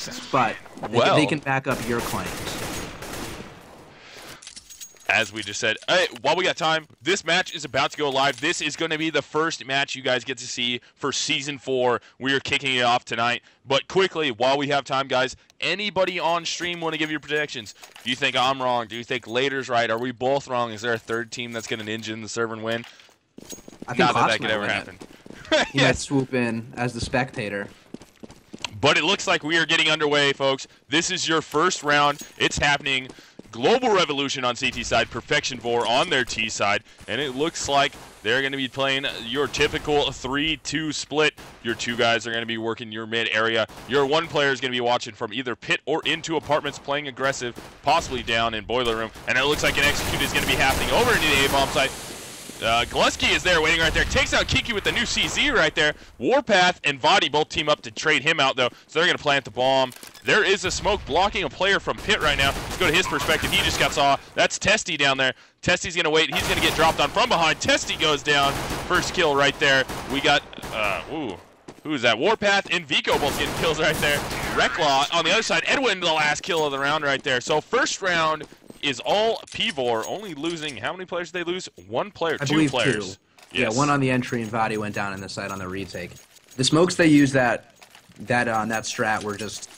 guesses, but they can back up your claims. As we just said, hey, while we got time, this match is about to go live. This is going to be the first match you guys get to see for Season 4. We are kicking it off tonight. But quickly, while we have time, guys, anybody on stream want to give your predictions? Do you think I'm wrong? Do you think Later's right? Are we both wrong? Is there a third team that's going to ninja in the server and win? I think Not that could ever happen. He might swoop in as the spectator. But it looks like we are getting underway, folks. This is your first round. It's happening. Global Revolution on CT side, Perfectionvore on their T side, and it looks like they're going to be playing your typical 3-2 split. Your two guys are going to be working your mid area. Your one player is going to be watching from either pit or into apartments, playing aggressive, possibly down in boiler room, and it looks like an execute is going to be happening over into the A-bomb site. Glusky is there waiting right there. Takes out Kiki with the new CZ right there. Warpath and Vadi both team up to trade him out, though, so they're going to plant the bomb. There is a smoke blocking a player from pit right now. Let's go to his perspective. He just got saw. That's Testy down there. Testy's going to wait. He's going to get dropped on from behind. Testy goes down. First kill right there. We got, who is that? Warpath and Vico both getting kills right there. Recklaw on the other side. Edwin, the last kill of the round right there. So first round is all Pvor, only losing, how many players did they lose? One player, two players. Two. Yes. Yeah, one on the entry and Vadi went down in the side on the retake. The smokes they used that strat were just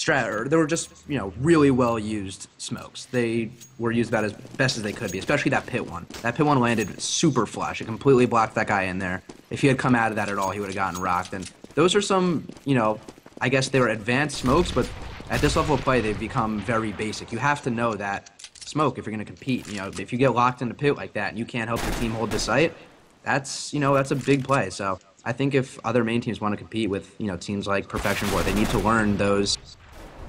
they were just, you know, really well used smokes. They were used about as best as they could be, especially that pit one. That pit one landed super flush. It completely blocked that guy in there. If he had come out of that at all, he would have gotten rocked. And those are some, you know, I guess they were advanced smokes, but at this level of play, they've become very basic. You have to know that smoke if you're going to compete. You know, if you get locked in a pit like that and you can't help your team hold the site, that's, you know, that's a big play. So I think if other main teams want to compete with, you know, teams like Perfectionvore, they need to learn those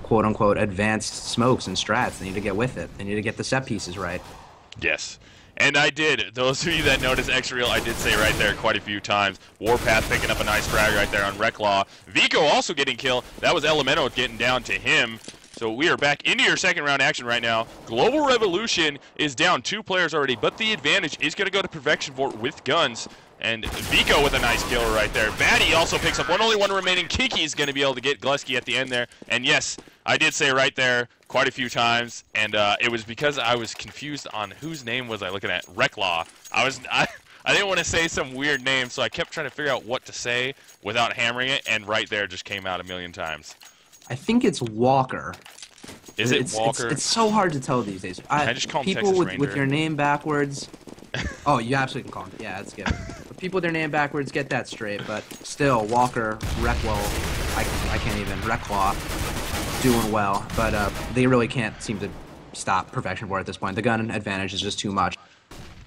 quote-unquote advanced smokes and strats. They need to get with it. They need to get the set pieces right. Yes. And I did. Those of you that noticed X-Real, I did say right there quite a few times. Warpath picking up a nice frag right there on Recklaw. Vico also getting killed. That was Elemento getting down to him. So we are back into your second round action right now. Global Revolution is down 2 players already, but the advantage is going to go to Perfectionvore with guns. And Vico with a nice kill right there. Batty also picks up only one remaining. Kiki's going to be able to get Glusky at the end there. And yes, I did say right there quite a few times, and it was because I was confused on whose name was I looking at. Recklaw. I didn't want to say some weird name, so I kept trying to figure out what to say without hammering it, and right there just came out a million times. I think it's Walker. Is it Walker? It's so hard to tell these days. I just call him people Texas with your name backwards. Oh, you absolutely can call him. Yeah, that's good. But people with their name backwards, get that straight. But still, Walker, Recklaw, I can't even. Recklaw, doing well. But they really can't seem to stop Perfectionvore at this point. The gun advantage is just too much.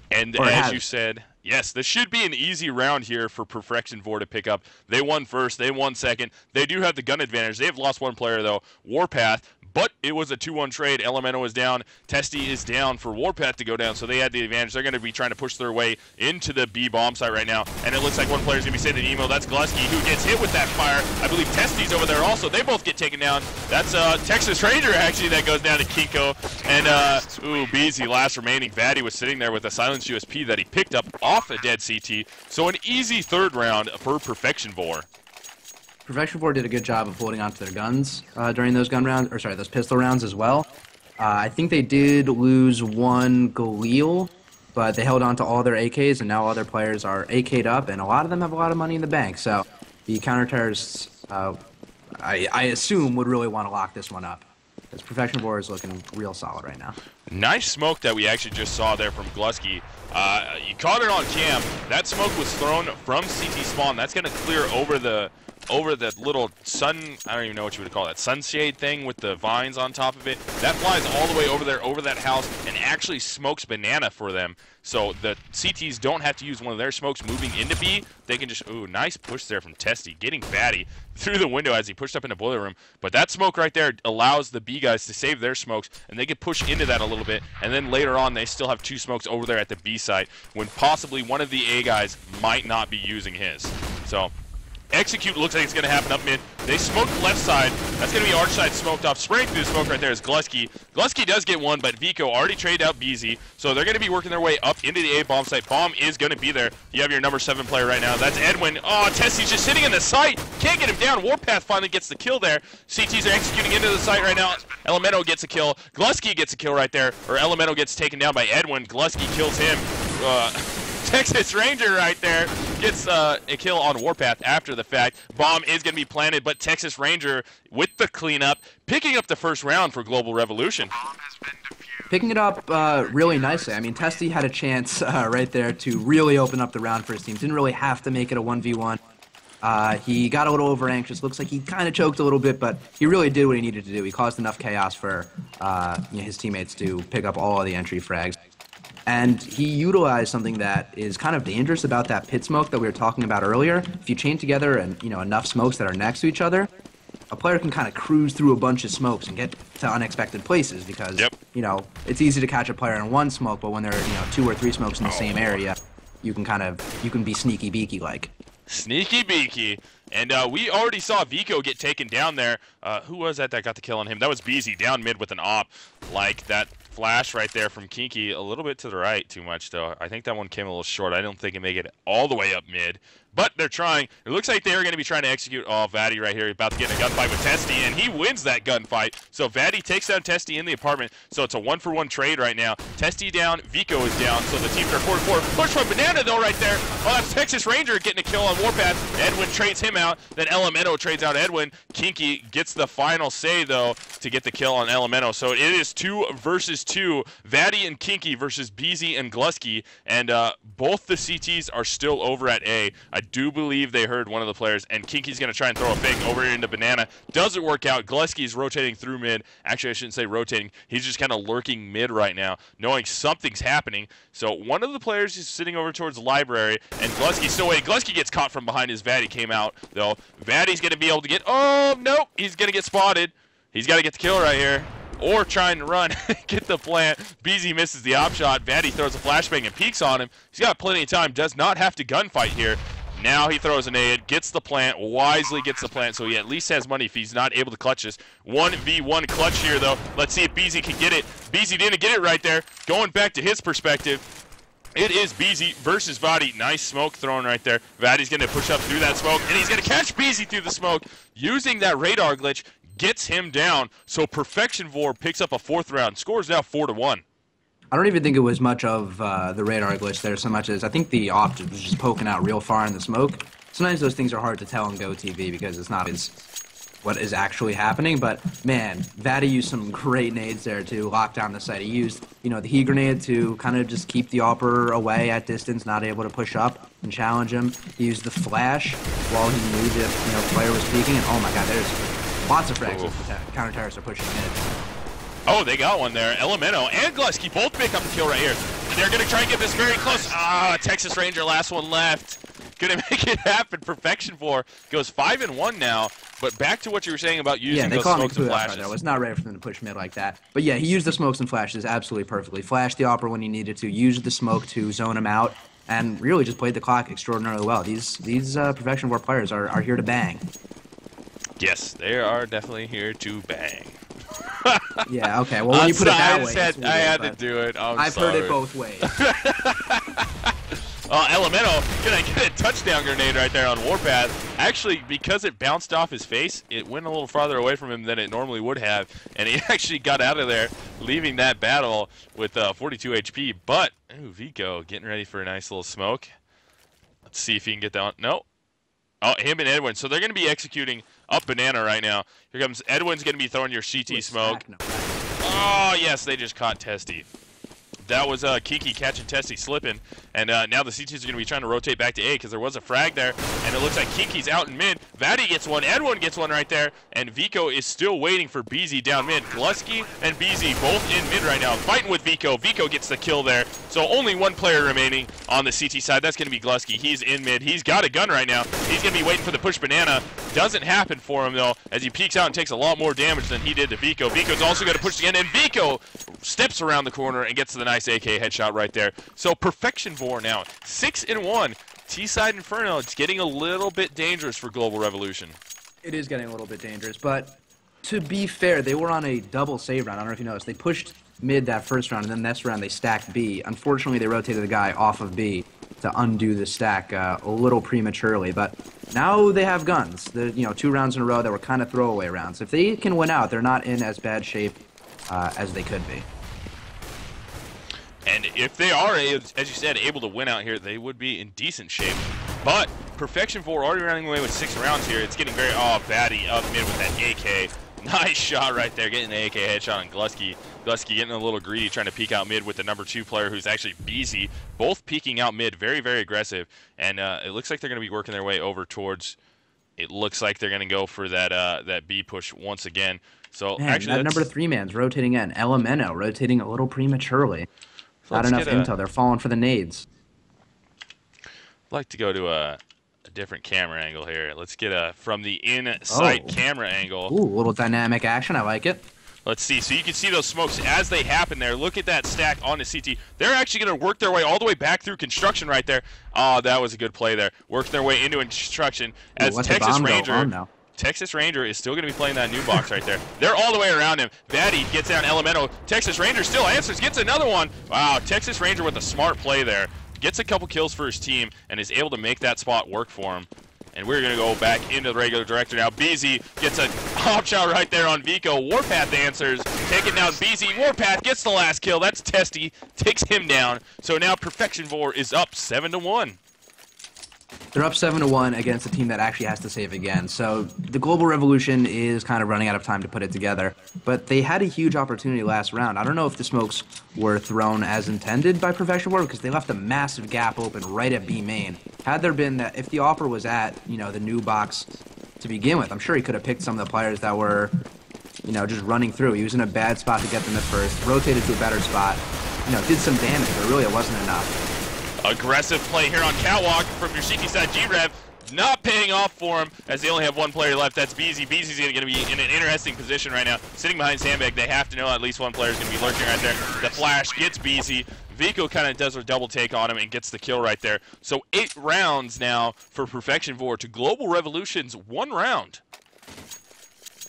And as you said, yes, this should be an easy round here for Perfectionvore to pick up. They won first, they won second. They do have the gun advantage. They've lost one player, though, Warpath. But it was a 2-1 trade. Elemento is down. Testy is down for Warpath to go down, so they had the advantage. They're going to be trying to push their way into the B bomb site right now. And it looks like one player's going to be sending an emo. That's Glusky, who gets hit with that fire. I believe Testy's over there also. They both get taken down. That's Texas Ranger, actually, that goes down to Kinko. And, Beezy, last remaining. Vaddy was sitting there with a silenced USP that he picked up off a dead CT. So an easy third round for Perfectionvore. Perfectionvore did a good job of holding onto their guns during those those pistol rounds as well. I think they did lose one Galil, but they held on to all their AKs, and now all their players are AK'd up, and a lot of them have a lot of money in the bank. So the counter-terrorists, I assume, would really want to lock this one up, because Perfectionvore is looking real solid right now. Nice smoke that we actually just saw there from Glusky. You caught it on cam. That smoke was thrown from CT spawn. That's going to clear over the little sun, I don't even know what you would call that, sunshade thing with the vines on top of it. That flies all the way over there, over that house, and actually smokes banana for them. So the CTs don't have to use one of their smokes moving into B. They can just, nice push there from Testy, getting Batty through the window as he pushed up in the boiler room. But that smoke right there allows the B guys to save their smokes, and they can push into that a little bit. And then later on, they still have 2 smokes over there at the B site, when possibly one of the A guys might not be using his. So Execute looks like it's going to happen up mid. They smoke the left side. That's going to be arch side smoked off. Spraying through the smoke right there is Glusky. Glusky does get one, but Vico already traded out BZ. So they're going to be working their way up into the A bomb site. Bomb is going to be there. You have your number 7 player right now. That's Edwin. Oh, Tessie's just sitting in the site. Can't get him down. Warpath finally gets the kill there. CTs are executing into the site right now. Elemental gets a kill. Glusky gets a kill right there. Or Elemental gets taken down by Edwin. Glusky kills him. Texas Ranger right there gets a kill on Warpath after the fact. Bomb is going to be planted, but Texas Ranger with the cleanup, picking up the first round for Global Revolution. Picking it up really nicely. I mean, Testy had a chance right there to really open up the round for his team. Didn't really have to make it a 1v1. He got a little over anxious. Looks like he kind of choked a little bit, but he really did what he needed to do. He caused enough chaos for his teammates to pick up all of the entry frags. And he utilized something that is kind of dangerous about that pit smoke that we were talking about earlier. If you chain together and enough smokes that are next to each other, a player can kind of cruise through a bunch of smokes and get to unexpected places because it's easy to catch a player in one smoke, but when there are 2 or 3 smokes in the same area, you can be sneaky beaky like. Sneaky beaky. And we already saw Vico get taken down there. Who was that got the kill on him? That was BZ down mid with an op. Like that flash right there from Kinky. A little bit to the right too much, though. I think that one came a little short. I don't think it made it all the way up mid. But they're trying. It looks like they're going to be trying to execute. Oh, Vaddy right here about to get in a gunfight with Testy, and he wins that gunfight. So Vaddy takes down Testy in the apartment. So it's a 1-for-1 trade right now. Testy down, Vico is down. So the teams are 4-4. Push from Banana, though, right there. Oh, that's Texas Ranger getting a kill on Warpath. Edwin trades him out. Then Elemento trades out Edwin. Kinky gets the final say, though, to get the kill on Elemento. So it is 2 versus 2. Vaddy and Kinky versus BZ and Glusky. And both the CTs are still over at A. I do believe they heard one of the players, and Kinky's going to try and throw a fake over into Banana. Doesn't work out. Glusky's rotating through mid. Actually, I shouldn't say rotating. He's just kind of lurking mid right now, knowing something's happening. So one of the players is sitting over towards the library, and Glusky's still waiting. Glusky gets caught from behind as Vaddy came out, though. Vaddy's going to be able to get... Oh, nope. He's going to get spotted. He's got to get the kill right here. Or trying to run, get the plant. BZ misses the op shot. Vaddy throws a flashbang and peeks on him. He's got plenty of time. Does not have to gunfight here. Now he throws a nade, gets the plant, wisely gets the plant, so he at least has money if he's not able to clutch this. 1v1 clutch here, though. Let's see if BZ can get it. BZ didn't get it right there. Going back to his perspective, it is BZ versus Vaddy. Nice smoke thrown right there. Vaddy's going to push up through that smoke, and he's going to catch BZ through the smoke using that radar glitch. Gets him down, so Perfectionvore picks up a 4th round. Score is now 4-1. I don't even think it was much of the radar glitch there so much as I think the op was just poking out real far in the smoke. Sometimes those things are hard to tell on GoTV because it's not what is actually happening, but man, Vaddy used some great nades there to lock down the site. He used, the heat grenade to kind of just keep the opper away at distance, not able to push up and challenge him. He used the flash while he knew that, player was peeking, and oh my god, there's lots of frags as the counter-terrorists are pushing in. Oh, they got one there. Elemento and Glusky both pick up the kill right here. They're going to try and get this very close. Ah, Texas Ranger, last one left. Going to make it happen. Perfectionvore goes 5-1 now. But back to what you were saying about using those smokes and flashes. I was not ready for them to push mid like that. But yeah, he used the smokes and flashes absolutely perfectly. Flashed the opera when he needed to, used the smoke to zone him out, and really just played the clock extraordinarily well. These Perfectionvore players are here to bang. Yes, they are definitely here to bang. Yeah, okay. Well, when you put it that way, I had to do it. I've heard it both ways. Elemento gonna get a touchdown grenade right there on Warpath. Actually, because it bounced off his face, it went a little farther away from him than it normally would have, and he actually got out of there, leaving that battle with 42 HP. But, ooh, Vico getting ready for a nice little smoke. Let's see if he can get that one. No. Oh, him and Edwin. So they're going to be executing up Banana right now. Here comes Edwin's going to be throwing your CT smoke. Oh, yes, they just caught Testy. That was Kiki catching Testy slipping. And now the CTs are going to be trying to rotate back to A because there was a frag there. And it looks like Kiki's out in mid. Vaddy gets one. Edwin gets one right there. And Vico is still waiting for BZ down mid. Glusky and BZ both in mid right now. Fighting with Vico. Vico gets the kill there. So only one player remaining on the CT side. That's going to be Glusky. He's in mid. He's got a gun right now. He's going to be waiting for the push Banana. Doesn't happen for him, though, as he peeks out and takes a lot more damage than he did to Vico. Vico's also going to push again. And Vico steps around the corner and gets to the nice AK headshot right there. So Perfectionvore now 6-1, T-side Inferno, it's getting a little bit dangerous for Global Revolution. It is getting a little bit dangerous, but to be fair, they were on a double save round. I don't know if you noticed. They pushed mid that first round, and then next round they stacked B. Unfortunately, they rotated the guy off of B to undo the stack a little prematurely, but now they have guns. The 2 rounds in a row that were kind of throwaway rounds. If they can win out, they're not in as bad shape as they could be. And if they are, as you said, able to win out here, they would be in decent shape. But Perfectionvore already running away with 6 rounds here. It's getting very, Batty up mid with that AK. Nice shot right there, getting the AK headshot on Glusky. Glusky getting a little greedy, trying to peek out mid with the number 2 player, who's actually BZ. Both peeking out mid, very, very aggressive. And it looks like they're going to be working their way over towards. It looks like they're going to go for that B push once again. So Man, actually, that number 3 man's rotating in. Elemento rotating a little prematurely. Not enough intel. They're falling for the nades. I'd like to go to a different camera angle here. Let's get from the in-sight camera angle. Ooh, a little dynamic action. I like it. Let's see. So you can see those smokes as they happen there. Look at that stack on the CT. They're actually going to work their way all the way back through construction right there. Oh, that was a good play there. Working their way into construction as Texas Ranger is still going to be playing that new box right there. They're all the way around him. Batty gets down Elemento. Texas Ranger still answers, gets another one. Wow, Texas Ranger with a smart play there. Gets a couple kills for his team and is able to make that spot work for him. And we're going to go back into the regular director now. BZ gets a hop shot right there on Vico. Warpath answers, taking down BZ. Warpath gets the last kill. That's Testy, takes him down. So now Perfectionvore is up 7-1. They're up 7-1 against a team that actually has to save again. So the Global Revolution is kind of running out of time to put it together. But they had a huge opportunity last round. I don't know if the smokes were thrown as intended by Perfectionvore because they left a massive gap open right at B main. Had there been that, if the offer was at, the new box to begin with, I'm sure he could have picked some of the players that were, just running through. He was in a bad spot to get them at first, rotated to a better spot, did some damage, but really it wasn't enough. Aggressive play here on Catwalk from your CT side G-Rev. Not paying off for him as they only have 1 player left. That's BZ. BZ's going to be in an interesting position right now. Sitting behind Sandbag, they have to know at least 1 player is going to be lurking right there. The flash gets BZ. Vico kind of does a double take on him and gets the kill right there. So 8 rounds now for Perfectionvore to Global Revolution's 1 round.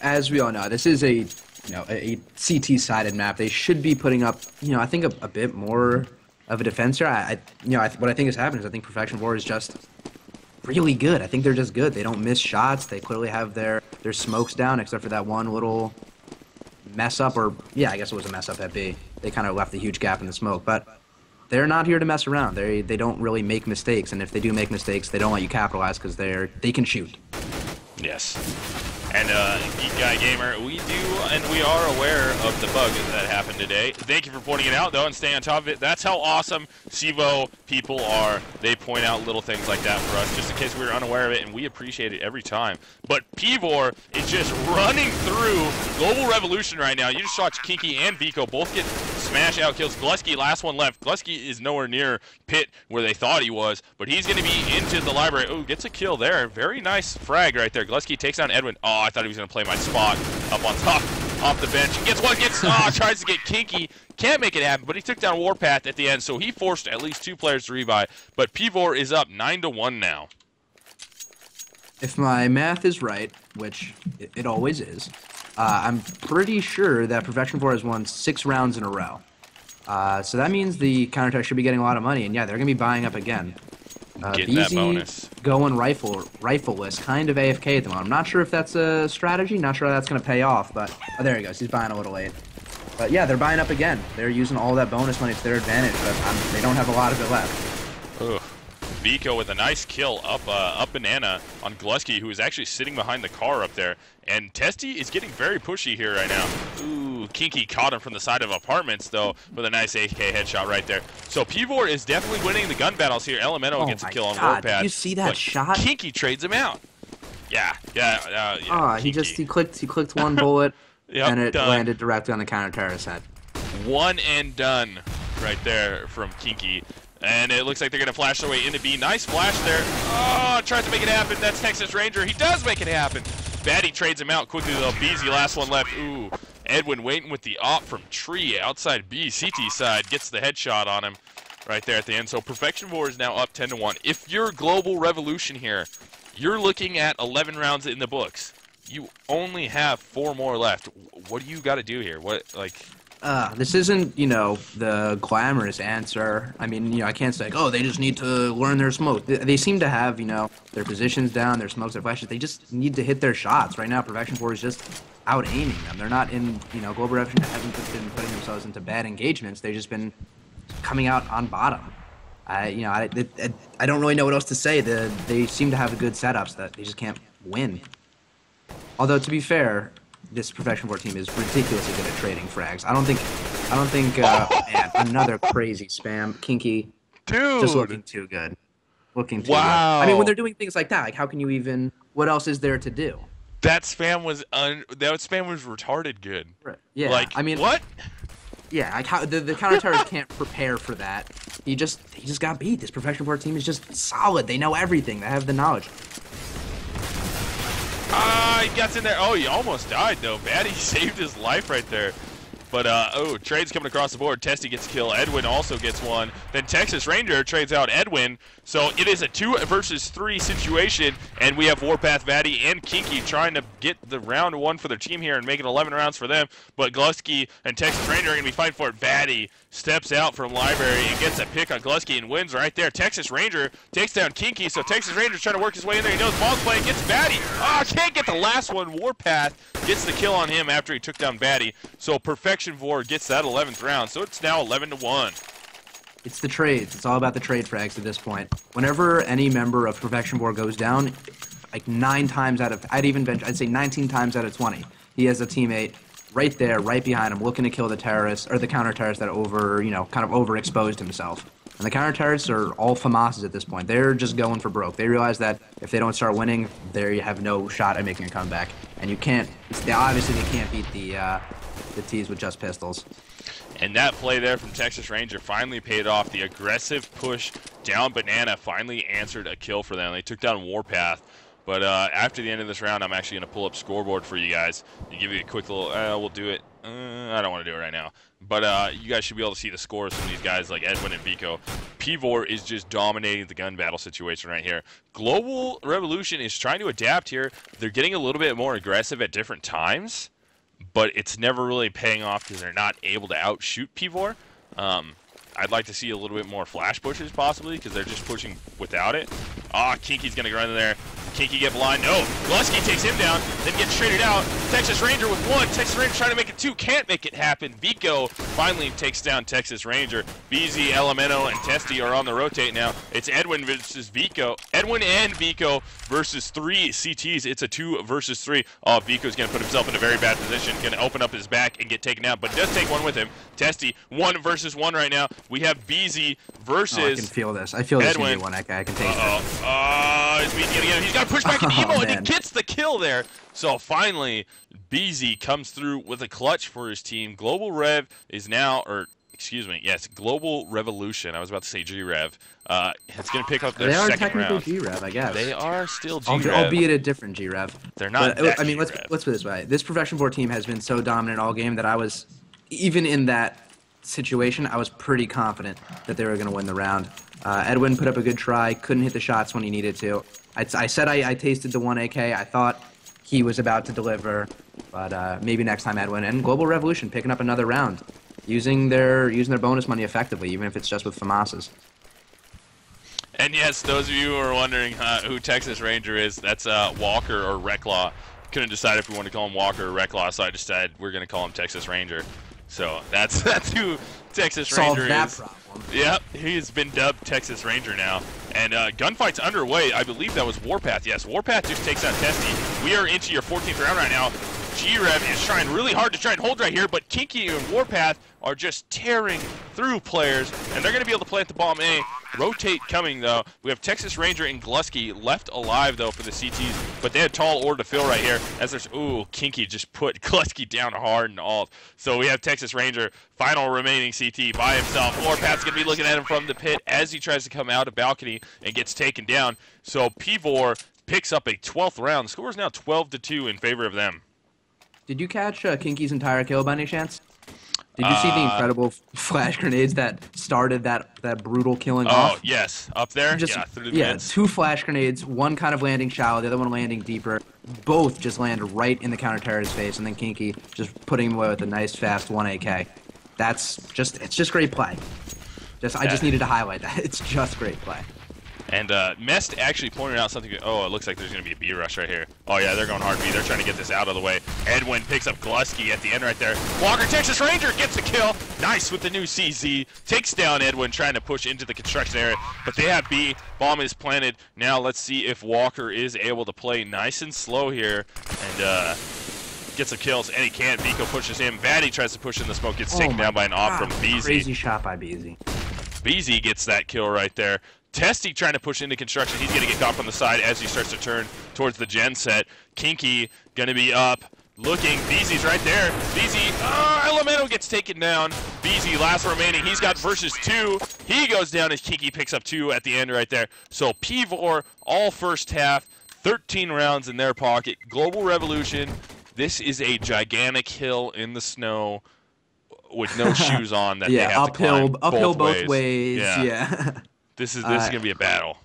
As we all know, this is a CT-sided map. They should be putting up, I think a bit more of a defense here. What I think has happened is I think Perfectionvore is just really good. I think they're just good. They don't miss shots. They clearly have their smokes down, except for that one little mess up, or I guess it was a mess up at B. They kind of left a huge gap in the smoke, but they're not here to mess around. They don't really make mistakes, and if they do make mistakes, they don't let you capitalize because they can shoot. Yes. And Geek Guy Gamer, we are aware of the bug that happened today. Thank you for pointing it out, though, and staying on top of it. That's how awesome CEVO people are. They point out little things like that for us, just in case we were unaware of it, and we appreciate it every time. But Pvor is just running through Global Revolution right now. You just watch Kinky and Vico both get smash out kills. Glusky, last one left. Glusky is nowhere near pit where they thought he was, but he's going to be into the library. Oh, gets a kill there. Very nice frag right there. Glusky takes down Edwin. Oh, I thought he was going to play my spot up on top, off the bench. He gets one, tries to get Kinky. Can't make it happen, but he took down Warpath at the end, so he forced at least 2 players to revive. But Pvor is up 9-1 now. If my math is right, which it always is, I'm pretty sure that Perfectionvore has won 6 rounds in a row. So that means the counterattack should be getting a lot of money, and yeah, they're going to be buying up again. Getting that bonus. Going rifleless, kind of AFK at the moment. I'm not sure if that's a strategy, not sure how that's going to pay off, but there he goes. He's buying a little late. But yeah, they're buying up again. They're using all that bonus money to their advantage, but they don't have a lot of it left. Ugh. Vico with a nice kill up banana on Glusky, who is actually sitting behind the car up there. And Testy is getting very pushy here right now. Ooh, Kinky caught him from the side of apartments, though, with a nice AK headshot right there. So Pvor is definitely winning the gun battles here. Elemento gets a kill on Warpath. Did you see that shot? Kinky trades him out. Yeah. He clicked one bullet, and it landed directly on the counter-terrorist's head. One and done right there from Kinky. And it looks like they're going to flash their way into B. Nice flash there. Oh, tries to make it happen. That's Texas Ranger. He does make it happen. Batty trades him out quickly, though. BZ, last one left. Ooh, Edwin waiting with the op from Tree outside B. CT side gets the headshot on him. right there at the end. So Perfectionvore is now up 10-1. If you're Global Revolution here, you're looking at 11 rounds in the books. You only have 4 more left. What do you got to do here? This isn't, the glamorous answer. I mean, I can't say, like, oh, they just need to learn their smoke. They seem to have, their positions down, their smokes, their flashes. They just need to hit their shots. Right now, Perfectionvore is just out-aiming them. They're not in, Global Revolution hasn't been putting themselves into bad engagements. They've just been coming out on bottom. I don't really know what else to say. They seem to have good setups that they just can't win. Although, to be fair, this Perfectionvore team is ridiculously good at trading frags. I don't think, man, another crazy spam. Kinky. Dude. Just looking too good. Looking too good. Wow. I mean, when they're doing things like that, like, how can you even, what else is there to do? That spam was retarded good. Right. Yeah. Like, I mean, what? Yeah, like how, the counter-terrorists can't prepare for that. He just got beat. This Perfectionvore team is just solid. They know everything. They have the knowledge. He gets in there. Oh, he almost died, though. Batty saved his life right there. But, trades coming across the board. Testy gets a kill. Edwin also gets one. Then Texas Ranger trades out Edwin. So it is a 2 versus 3 situation. And we have Warpath, Batty, and Kinky trying to get the round 1 for their team here and make it 11 rounds for them. But Glusky and Texas Ranger are going to be fighting for it. Batty steps out from Library and gets a pick on Glusky and wins right there. Texas Ranger takes down Kinky. So Texas Ranger's trying to work his way in there. He knows ball's playing. Gets Batty. Can't get the last one. Warpath gets the kill on him after he took down Batty. So Perfectionvore gets that 11th round. So it's now 11-1. It's the trades. It's all about the trade frags at this point. Whenever any member of Perfectionvore goes down, like 9 times out of, I'd say 19 times out of 20, he has a teammate right there, right behind him, looking to kill the terrorists, or the counter-terrorist that kind of overexposed himself. And the counter-terrorists are all FAMASs at this point. They're just going for broke. They realize that if they don't start winning, there you have no shot at making a comeback. And you can't, obviously they can't beat the T's with just pistols. And that play there from Texas Ranger finally paid off. The aggressive push down Banana finally answered a kill for them. They took down Warpath. But after the end of this round, I'm actually going to pull up scoreboard for you guys and give you a quick little, we'll do it. I don't want to do it right now. But you guys should be able to see the scores from these guys like Edwin and Vico. Pvor is just dominating the gun battle situation right here. Global Revolution is trying to adapt here. They're getting a little bit more aggressive at different times, but it's never really paying off because they're not able to outshoot Pvor. I'd like to see a little bit more flash pushes possibly because they're just pushing without it. Kinky's going to run in there. Kinky get blind. No, Glusky takes him down, then gets traded out. Texas Ranger with 1. Texas Ranger trying to make it 2. Can't make it happen. Vico finally takes down Texas Ranger. BZ, Elemento, and Testy are on the rotate now. It's Edwin versus Vico. Edwin and Vico versus 3 CTs. It's a 2 versus 3. Vico's going to put himself in a very bad position. Going to open up his back and get taken out, but does take one with him. Testy, 1 versus 1 right now. We have BZ versus I can feel this. I feel this Edwin. one. I can take it. Is BZ gonna get him? He's got to push back into Emo, and he Man. gets the kill there. So finally, BZ comes through with a clutch for his team. Global Rev is now, Global Revolution. I was about to say G-Rev. It's going to pick up their They are second technically round. G-Rev, I guess. They are still G-Rev. Albeit a different G-Rev. They're not But, that I mean, let's G-Rev. put it this way. This Perfectionvore team has been so dominant all game that I was, even in that situation, I was pretty confident that they were going to win the round. Edwin put up a good try, couldn't hit the shots when he needed to. I said I tasted the 1 AK. I thought he was about to deliver, but maybe next time Edwin. And Global Revolution picking up another round, using their bonus money effectively, even if it's just with FAMASs. And yes, those of you who are wondering who Texas Ranger is, that's Walker or Reclaw. Couldn't decide if we want to call him Walker or Reclaw, so I decided we're going to call him Texas Ranger. So that's who Texas Solved Ranger that is. problem. Yep, he's been dubbed Texas Ranger now. And gunfight's underway. I believe that was Warpath. Yes, Warpath just takes out Testy. We are into your 14th round right now. G-Rev is trying really hard to try and hold right here, but Kinky and Warpath are just tearing through players, and they're going to be able to plant the bomb A. Rotate coming, though. We have Texas Ranger and Glusky left alive, though, for the CTs, but they had tall order to fill right here. As there's, Kinky just put Glusky down hard and all. So we have Texas Ranger, final remaining CT by himself. Warpath's going to be looking at him from the pit as he tries to come out of balcony and gets taken down. So Pvor picks up a 12th round. The score is now 12-2 in favor of them. Did you catch Kinky's entire kill by any chance? Did you see the incredible flash grenades that started that brutal killing Oh, off? yes. Up there? Just Yeah, through the yeah, vents. 2 flash grenades, one kind of landing shallow, the other one landing deeper. Both just landed right in the counter-terrorist's face, and then Kinky just putting him away with a nice fast 1 AK. It's just great play. I just needed to highlight that. It's just great play. And Mest actually pointed out something. Oh, it looks like there's going to be a B rush right here. Oh, yeah, they're going hard B. They're trying to get this out of the way. Edwin picks up Glusky at the end right there. Walker, Texas Ranger, gets the kill. Nice with the new CZ. Takes down Edwin, trying to push into the construction area. But they have B. Bomb is planted. Now let's see if Walker is able to play nice and slow here. And get some kills. And he can't. Vico pushes him. Vaddy tries to push in the smoke. Gets taken down by an op from BZ. Crazy shot by BZ. BZ gets that kill right there. Testy trying to push into construction. He's going to get caught from the side as he starts to turn towards the gen set. Kinky going to be up, looking. BZ's right there. BZ, Elemento gets taken down. BZ last remaining. He's got versus 2. He goes down as Kinky picks up 2 at the end right there. So Pvor, all first half, 13 rounds in their pocket. Global Revolution. This is a gigantic hill in the snow with no shoes on that they have to climb uphill both ways. Yeah. Yeah. This is going to be a battle.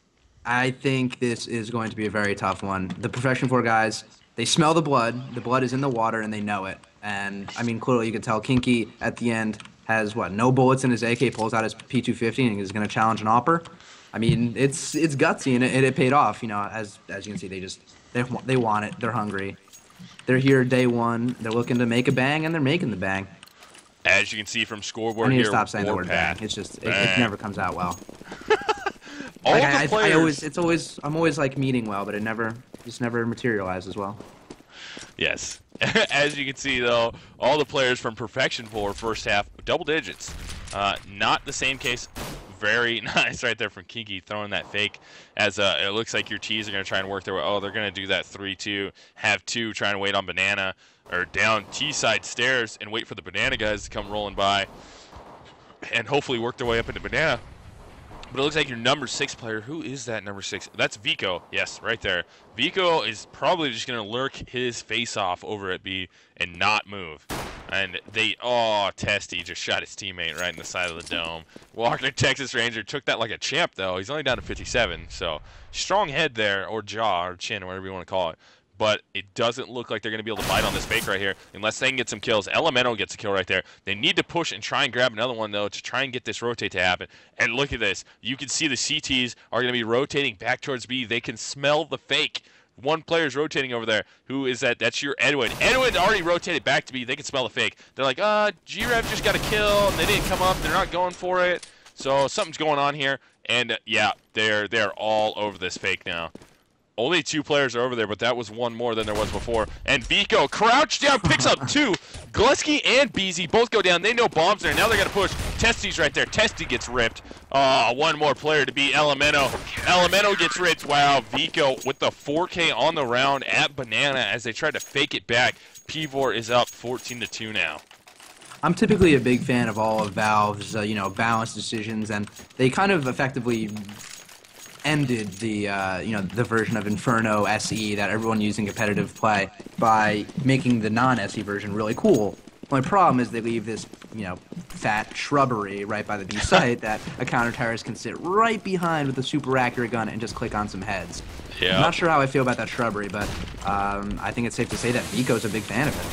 I think this is going to be a very tough one. The Perfectionvore guys, they smell the blood. The blood is in the water, and they know it. And, I mean, clearly you can tell Kinky at the end has, no bullets in his AK, pulls out his P250, and is going to challenge an opper. I mean, it's gutsy, and it paid off. You know, as you can see, they want it. They're hungry. They're here day one. They're looking to make a bang, and they're making the bang. As you can see from scoreboard I need here, to stop saying the word bang. It's just it never comes out well. I'm always like meaning well, but it just never materializes well. Yes. As you can see though, all the players from Perfectionvore first half double digits. Not the same case. Very nice right there from Kinky throwing that fake as it looks like your T's are going to try and work their way. Oh, they're going to do that 3-2, have 2, trying to wait on Banana or down T-side stairs and wait for the Banana guys to come rolling by and hopefully work their way up into Banana. But it looks like your number 6 player, who is that number 6? That's Vico. Yes, right there. Vico is probably just going to lurk his face off over at B and not move. And Testy just shot his teammate right in the side of the dome. Walker, Texas Ranger, took that like a champ, though. He's only down to 57, so strong head there, or jaw, or chin, or whatever you want to call it. But it doesn't look like they're going to be able to bite on this fake right here unless they can get some kills. Elemento gets a kill right there. They need to push and try and grab another one, though, to try and get this rotate to happen. And look at this. You can see the CTs are going to be rotating back towards B. They can smell the fake. One player's rotating over there. Who is that? That's your Edwin. Edwin already rotated back to B. They can smell the fake. They're like, G-Rev just got a kill, and they didn't come up. They're not going for it. So something's going on here. And, yeah, they're all over this fake now. Only 2 players are over there, but that was 1 more than there was before. And Vico crouched down, picks up 2. Glusky and BZ both go down. They know bombs there. Now they're going to push. Testy's right there. Testy gets ripped. 1 more player to be Elemento. Elemento gets ripped. Wow, Vico with the 4K on the round at Banana as they try to fake it back. Pvor is up 14-2 now. I'm typically a big fan of all of Valve's, balanced decisions, and they kind of effectively ended the the version of Inferno SE that everyone used in competitive play by making the non-SE version really cool. My problem is they leave this fat shrubbery right by the B site that a counter-terrorist can sit right behind with a super accurate gun and just click on some heads. Yeah. I'm not sure how I feel about that shrubbery, but I think it's safe to say that Vico's a big fan of it.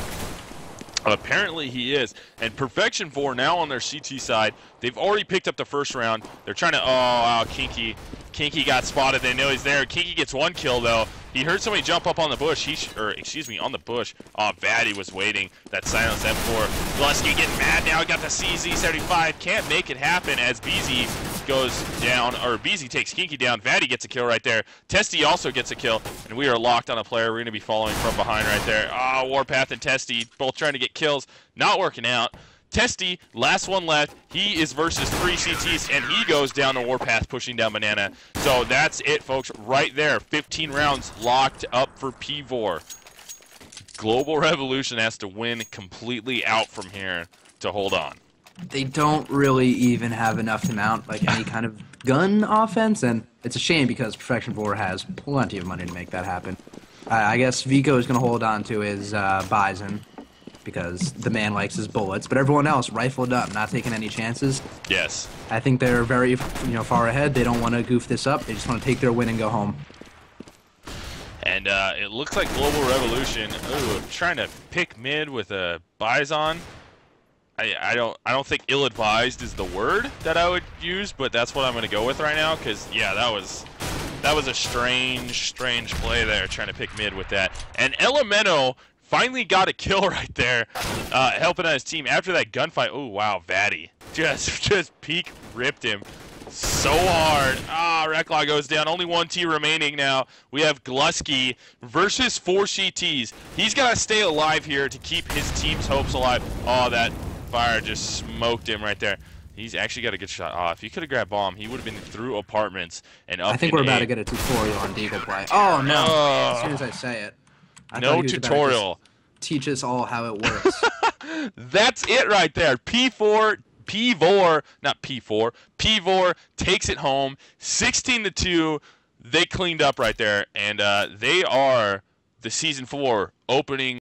Apparently he is. And Perfectionvore now on their CT side, they've already picked up the first round. They're trying to, Kinky. Kinky got spotted. They know he's there. Kinky gets 1 kill, though. He heard somebody jump up on the bush. On the bush. Vaddy was waiting. That silence M4. Glusky getting mad now. Got the CZ-75. Can't make it happen as BZ goes down, or BZ takes Kinky down. Vaddy gets a kill right there. Testy also gets a kill, and we are locked on a player. We're going to be following from behind right there. Warpath and Testy both trying to get kills. Not working out. Testy, last one left. He is versus 3 CTs, and he goes down the Warpath, pushing down Banana. So that's it, folks, right there. 15 rounds locked up for Pvor. Global Revolution has to win completely out from here to hold on. They don't really even have enough to mount any kind of gun offense, and it's a shame because Perfectionvore has plenty of money to make that happen. I guess Vico is going to hold on to his Bison. because the man likes his bullets, but everyone else rifled up, not taking any chances. Yes. I think they're very, far ahead. They don't want to goof this up. They just want to take their win and go home. And it looks like Global Revolution. Ooh, trying to pick mid with a Bison. I don't think ill-advised is the word that I would use, but that's what I'm going to go with right now. Because yeah, that was a strange play there, trying to pick mid with that. And Elemento finally got a kill right there, helping out his team after that gunfight. Oh wow, Vatty just peek ripped him so hard. Reclaw goes down. Only one T remaining now. We have Glusky versus 4 CTs. He's got to stay alive here to keep his team's hopes alive. Oh, that fire just smoked him right there. He's actually got a good shot. If he could have grabbed bomb, he would have been through apartments and up. I think we're about to get a tutorial on Deagle play. Oh no! As soon as I say it, no tutorial. Teach us all how it works. That's it right there. P4 takes it home, 16-2. They cleaned up right there, and they are the Season 4 opening